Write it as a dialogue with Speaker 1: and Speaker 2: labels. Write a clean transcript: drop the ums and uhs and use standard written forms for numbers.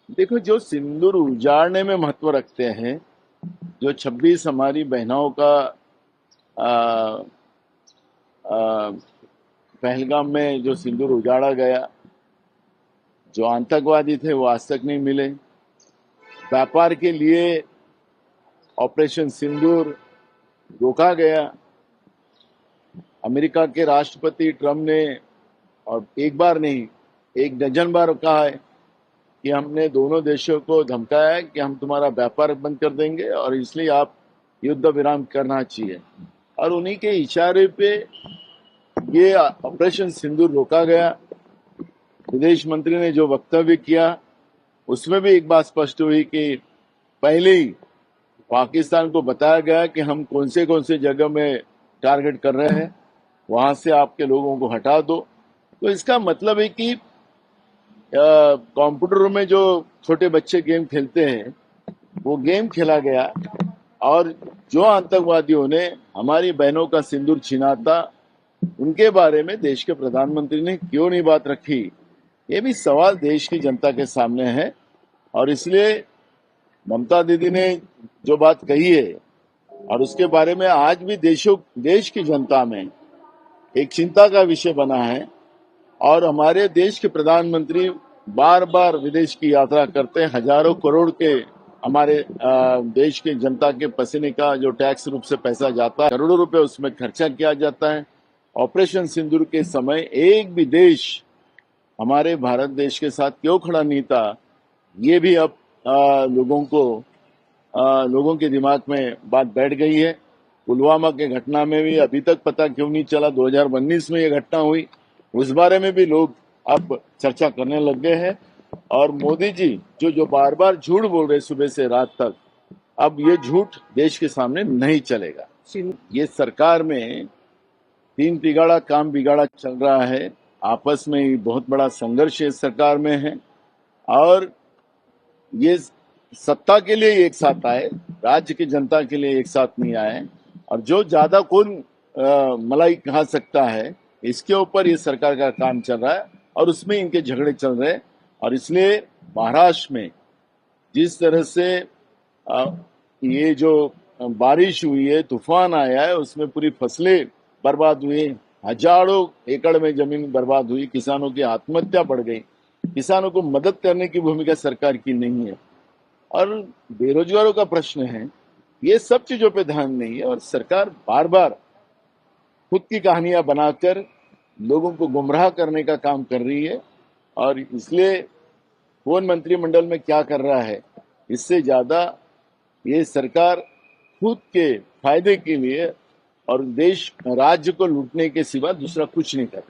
Speaker 1: देखो, जो सिंदूर उजाड़ने में महत्व रखते हैं, जो 26 हमारी बहनों का आ, आ, पहलगाम में जो सिंदूर उजाड़ा गया, जो आतंकवादी थे वो आज तक नहीं मिले। व्यापार के लिए ऑपरेशन सिंदूर रोका गया। अमेरिका के राष्ट्रपति ट्रम्प ने, और एक बार नहीं, एक डजन बार कहा है कि हमने दोनों देशों को धमकाया है कि हम तुम्हारा व्यापार बंद कर देंगे और इसलिए आप युद्ध विराम करना चाहिए। और उन्हीं के इशारे पे ये ऑपरेशन सिंदूर रोका गया। विदेश मंत्री ने जो वक्तव्य किया उसमें भी एक बात स्पष्ट हुई कि पहले ही पाकिस्तान को बताया गया कि हम कौन से जगह में टारगेट कर रहे हैं, वहां से आपके लोगों को हटा दो। तो इसका मतलब है कि कंप्यूटर में जो छोटे बच्चे गेम खेलते हैं वो गेम खेला गया, और जो आतंकवादियों ने हमारी बहनों का सिंदूर छीना था उनके बारे में देश के प्रधानमंत्री ने क्यों नहीं बात रखी। ये भी सवाल देश की जनता के सामने है। और इसलिए ममता दीदी ने जो बात कही है, और उसके बारे में आज भी देश की जनता में एक चिंता का विषय बना है। और हमारे देश के प्रधानमंत्री बार बार विदेश की यात्रा करते हैं। हजारों करोड़ के हमारे देश की जनता के पसीने का जो टैक्स रूप से पैसा जाता है, करोड़ों रुपए उसमें खर्चा किया जाता है। ऑपरेशन सिंदूर के समय एक भी देश हमारे भारत देश के साथ क्यों खड़ा नहीं था, ये भी अब लोगों के दिमाग में बात बैठ गई है। पुलवामा के घटना में भी अभी तक पता क्यों नहीं चला, 2019 में ये घटना हुई, उस बारे में भी लोग अब चर्चा करने लग गए हैं। और मोदी जी जो जो बार बार झूठ बोल रहे सुबह से रात तक, अब ये झूठ देश के सामने नहीं चलेगा। ये सरकार में तीन तिगाड़ा काम बिगाड़ा चल रहा है। आपस में ही बहुत बड़ा संघर्ष इस सरकार में है। और ये सत्ता के लिए एक साथ आए, राज्य की जनता के लिए एक साथ नहीं आए। और जो ज्यादा कौन मलाई खा सकता है, इसके ऊपर ये सरकार का काम चल रहा है और उसमें इनके झगड़े चल रहे हैं। और इसलिए महाराष्ट्र में जिस तरह से ये जो बारिश हुई है, तूफान आया है, उसमें पूरी फसलें बर्बाद हुई, हजारों एकड़ में जमीन बर्बाद हुई, किसानों की आत्महत्या बढ़ गई। किसानों को मदद करने की भूमिका सरकार की नहीं है, और बेरोजगारों का प्रश्न है। ये सब चीजों पे ध्यान नहीं है, और सरकार बार बार खुद की कहानियां बनाकर लोगों को गुमराह करने का काम कर रही है। और इसलिए कौन मंत्रिमंडल में क्या कर रहा है, इससे ज्यादा ये सरकार खुद के फायदे के लिए और देश राज्य को लूटने के सिवा दूसरा कुछ नहीं कर रही।